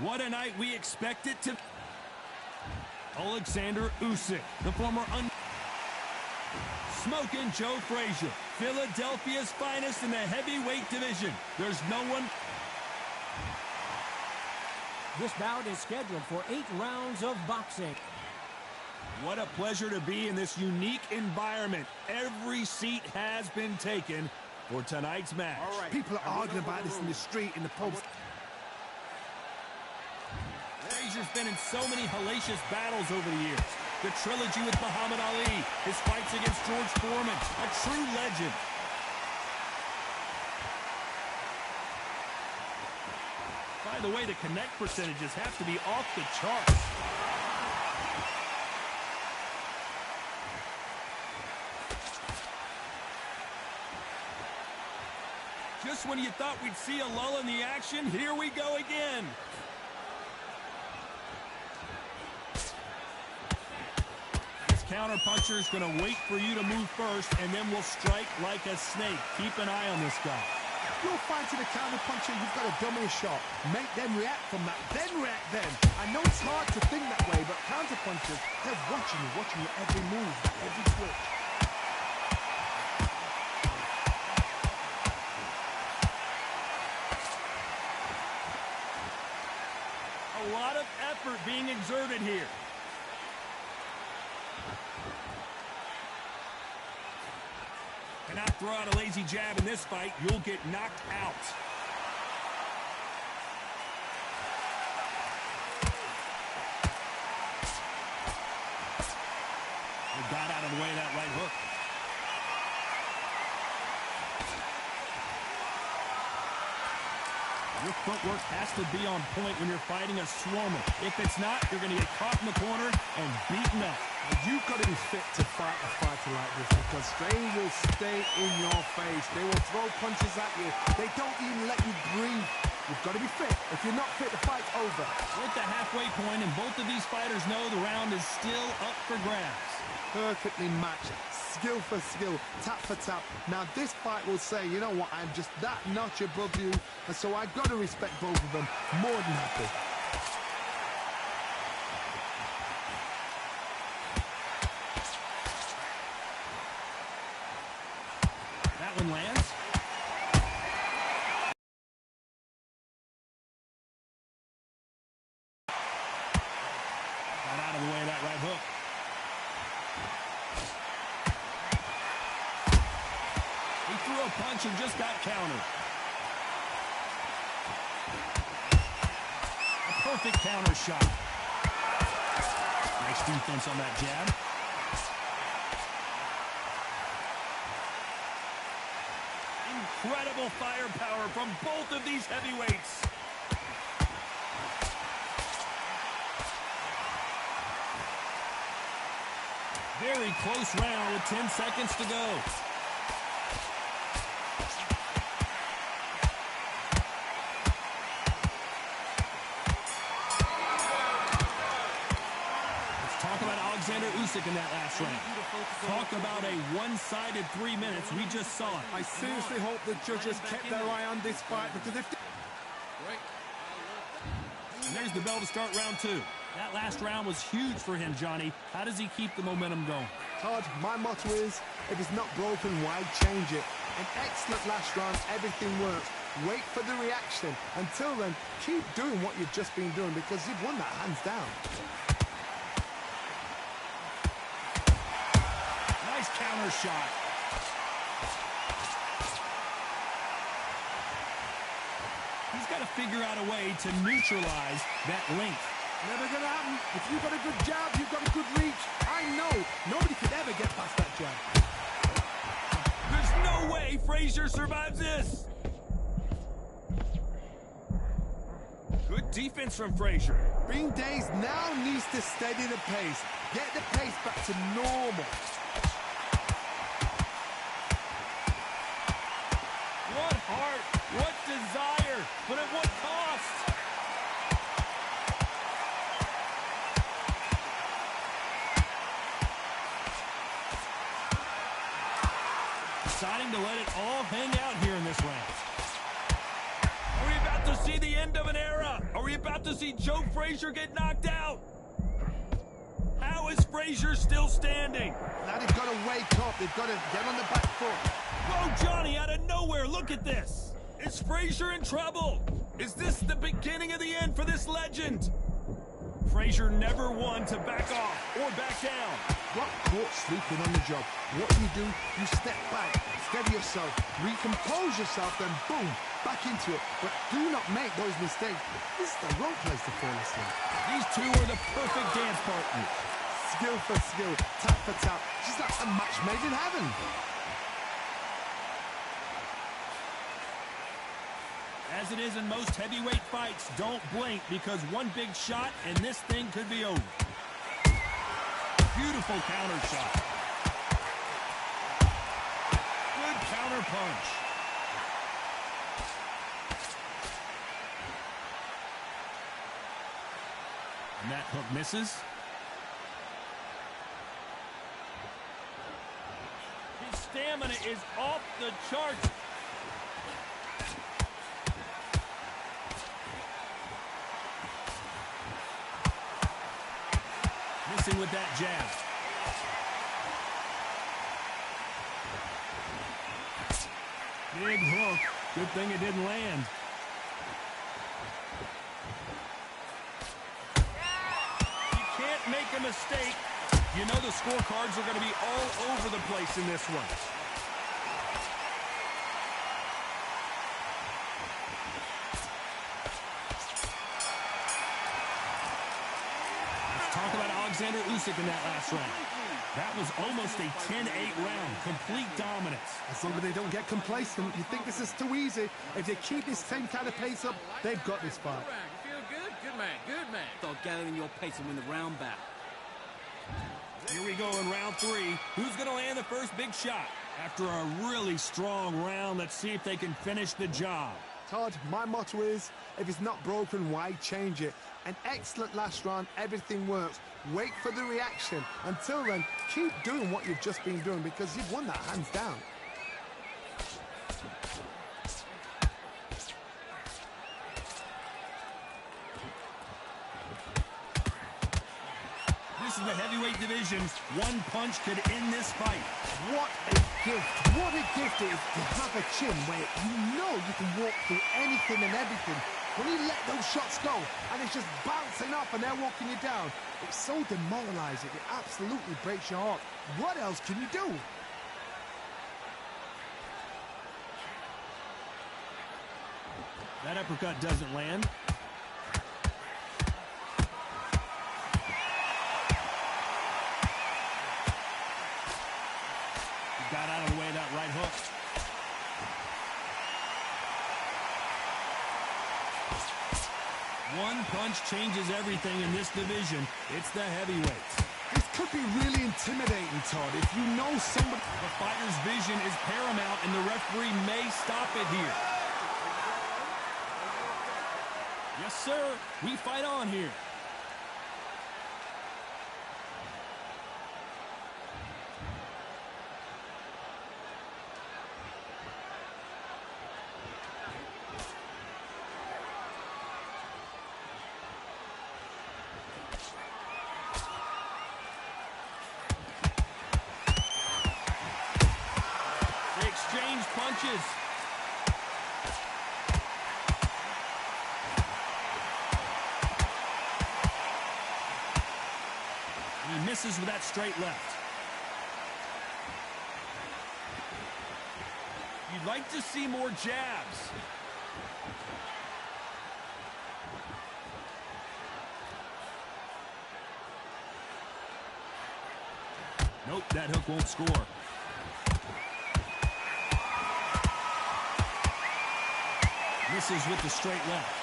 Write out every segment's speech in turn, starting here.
What a night we expect it to. Alexander Usyk, the former Smoking Joe Frazier, Philadelphia's finest in the heavyweight division. There's no one. This bout is scheduled for 8 rounds of boxing. What a pleasure to be in this unique environment. Every seat has been taken for tonight's match. All right. People are arguing about this in the street, in the pubs. Frazier's been in so many hellacious battles over the years. The trilogy with Muhammad Ali, his fights against George Foreman, a true legend. By the way, the connect percentages have to be off the charts. Just when you thought we'd see a lull in the action, here we go again. Counterpuncher is going to wait for you to move first, and then we'll strike like a snake. Keep an eye on this guy. You're fighting a counterpuncher, you've got to dummy a shot. Make them react from that, then react then. I know it's hard to think that way, but counterpunchers, they're watching you every move, every switch. A lot of effort being exerted here. Cannot throw out a lazy jab in this fight. You'll get knocked out. He got out of the way of that right hook. Your footwork has to be on point when you're fighting a swarmer. If it's not, you're going to get caught in the corner and beaten up. You've got to be fit to fight a fighter like this, because they will stay in your face. They will throw punches at you. They don't even let you breathe. You've got to be fit. If you're not fit, the fight's over. We're at the halfway point, and both of these fighters know the round is still up for grabs. Perfectly matched. Skill for skill, tap for tap. Now this fight will say, you know what, I'm just that notch above you, and so I've got to respect both of them. More than happy. That one lands. Got out of the way of that right hook. He threw a punch and just got countered. A perfect counter shot. Nice defense on that jab. Incredible firepower from both of these heavyweights. Very close round with 10 seconds to go. Alexander Usyk in that last round. Talk about a one-sided 3 minutes. We just saw it. I seriously hope the judges kept their eye on this fight, because if... And there's the bell to start round 2. That last round was huge for him, Johnny. How does he keep the momentum going? Todd, my motto is, if it's not broken, why change it? An excellent last round, everything works. Wait for the reaction. Until then, keep doing what you've just been doing, because you've won that hands down. Counter shot. He's got to figure out a way to neutralize that length. Never gonna happen. If you've got a good jab, you've got a good reach. I know nobody could ever get past that jab. There's no way Frazier survives this. Good defense from Frazier. Green Days now needs to steady the pace. Get the pace back to normal. What heart, what desire, but at what cost? Deciding to let it all hang out here in this round. Are we about to see the end of an era? Are Are we about to see Joe Frazier get knocked out? How is Frazier still standing? Now they've got to wake up. They've got to get on the back foot. Whoa, Johnny, out of nowhere, look at this. Is Frazier in trouble? Is this the beginning of the end for this legend? Frazier never won to back off or back down. Got caught sleeping on the job. What do? You step back, steady yourself, recompose yourself, then boom, back into it. But do not make those mistakes. This is the wrong place to fall asleep. These two are the perfect dance partners. Skill for skill, tap for tap. Just like a match made in heaven. As it is in most heavyweight fights, don't blink because one big shot and this thing could be over. Beautiful counter shot. Good counter punch. And that hook misses. His stamina is off the charts. Missing with that jab. Big hook. Good thing it didn't land. You can't make a mistake. You know the scorecards are going to be all over the place in this one. Talk about Alexander Usyk in that last round. That was almost a 10-8 round. Complete dominance. As long as they don't get complacent, you think this is too easy. If they keep this same kind of pace up, they've got this fight. You feel good? Good man, good man. Start gathering your pace and win the round back. Here we go in round 3. Who's going to land the first big shot? After a really strong round, let's see if they can finish the job. Todd, my motto is, if it's not broken, why change it? An excellent last round, everything works. Wait for the reaction. Until then, keep doing what you've just been doing because you've won that hands down. This is the heavyweight division. One punch could end this fight. What a gift. What a gift it is to have a chin where you know you can walk through anything and everything. When you let those shots go and it's just bouncing off and they're walking you down, it's so demoralizing. It absolutely breaks your heart. What else can you do? That uppercut doesn't land. He got out of the way of that right hook. One punch changes everything in this division. It's the heavyweights. This could be really intimidating, Todd, if you know somebody... The fighter's vision is paramount, and the referee may stop it here. Yes, sir. We fight on here. They exchange punches. He misses with that straight left. You'd like to see more jabs. Nope, that hook won't score. Misses with the straight left.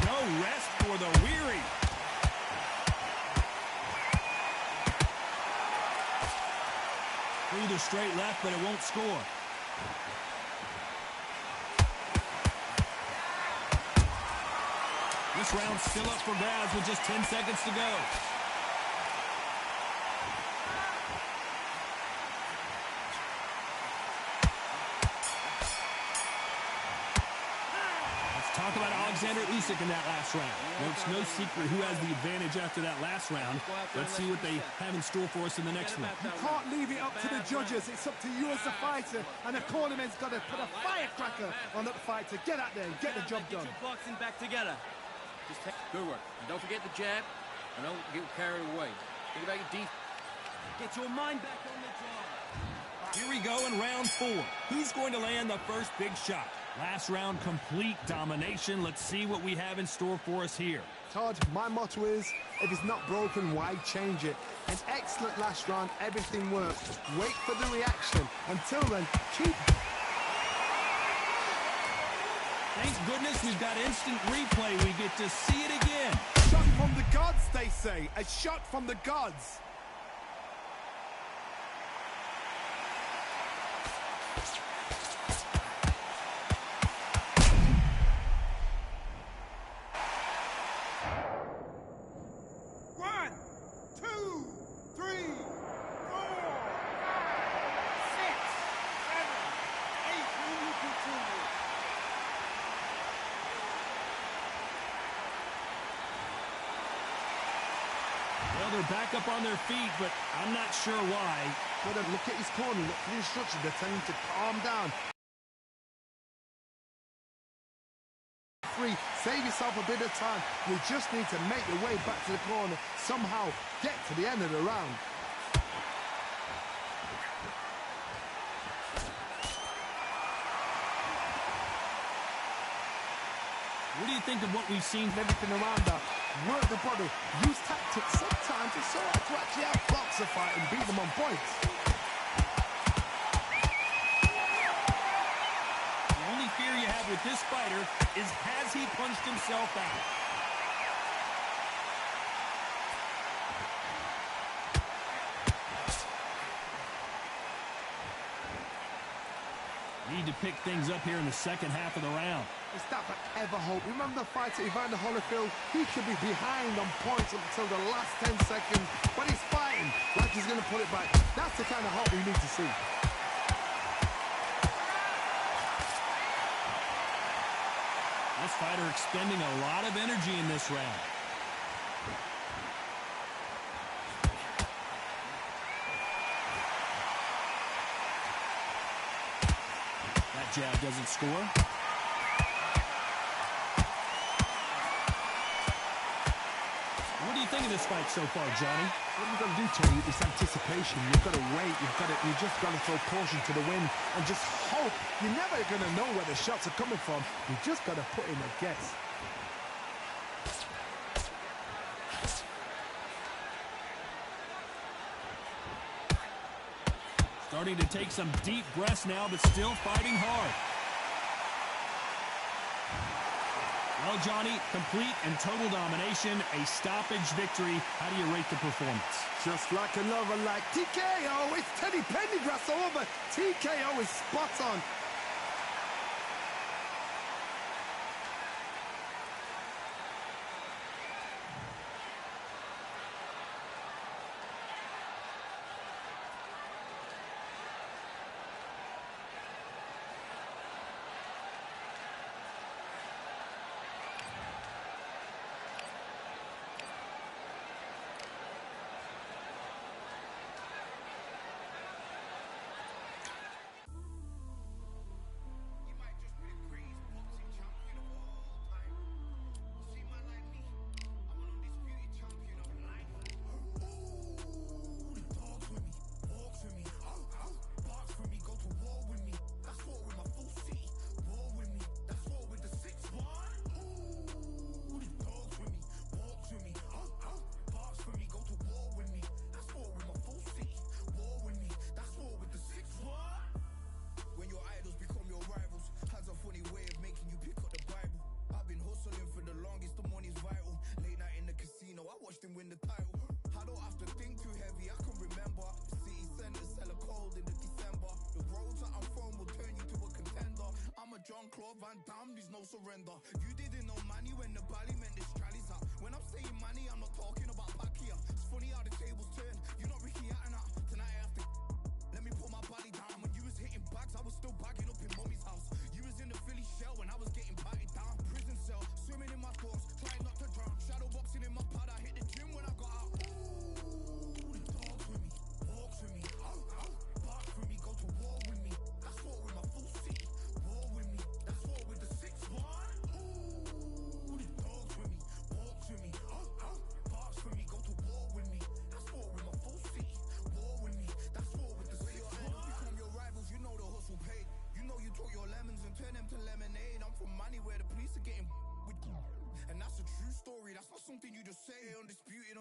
No rest for the weary. Through the straight left, but it won't score. This round's still up for grabs with just 10 seconds to go. Talk about Alexander Usyk in that last round. Well, it's no secret who has the advantage after that last round. Let's see what they have in store for us in the next one. You can't leave it up to the judges. It's up to you as the fighter, and the cornerman's got to put a firecracker on that fighter. Get out there and get the job done. Get your boxing back together. Just take good work. And don't forget the jab, and don't get carried away. Think about your defense. Get your mind back on the job. Here we go in round 4. Who's going to land the first big shot? Last round, complete domination. Let's see what we have in store for us here. Todd, my motto is, if it's not broken, why change it? An excellent last round, everything worked. Wait for the reaction. Until then, keep... Thank goodness we've got instant replay. We get to see it again. Shot from the gods, they say. A shot from the gods. Well, they're back up on their feet, but I'm not sure why. Got to look at his corner, look for the instructions. They're telling him to calm down. Save yourself a bit of time. You just need to make your way back to the corner. Somehow get to the end of the round. What do you think of what we've seen? Everything around that. Work the body. Use tactics sometimes to sort out to actually outbox a fight and beat them on points. The only fear you have with this fighter is, has he punched himself out? Need to pick things up here in the second half of the round. Is that ever hope? Remember the fighter Evander Holyfield? He could be behind on points until the last 10 seconds, but he's fighting like he's going to put it back. That's the kind of hope we need to see. This fighter expending a lot of energy in this round. That jab doesn't score. What do you think of this fight so far, Johnny? What you've got to do, Tony, is anticipation. You've got to wait. You just got to throw caution to the wind and just hope. You're never going to know where the shots are coming from. You just got to put in a guess. Starting to take some deep breaths now, but still fighting hard. Well, Johnny, complete and total domination, a stoppage victory. How do you rate the performance? Just like another, like TKO. It's Teddy Pendergrass over. TKO is spot on. Surrender. You didn't know money when the bally meant the strallies up. When I'm saying money, I'm not talking about Pacquiao. It's funny how the tables turn. You're not Ricky Hatton out. Tonight I have to let me pull my body down. When you was hitting bags, I was still bagging up in mommy's house. You was in the Philly shell when I was getting patted down. Prison where the police are getting with. And that's a true story, that's not something you just say.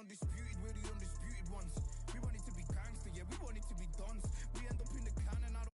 Undisputed, we're the undisputed ones. We want it to be gangster, yeah, we want it to be dons. We end up in the can and I don't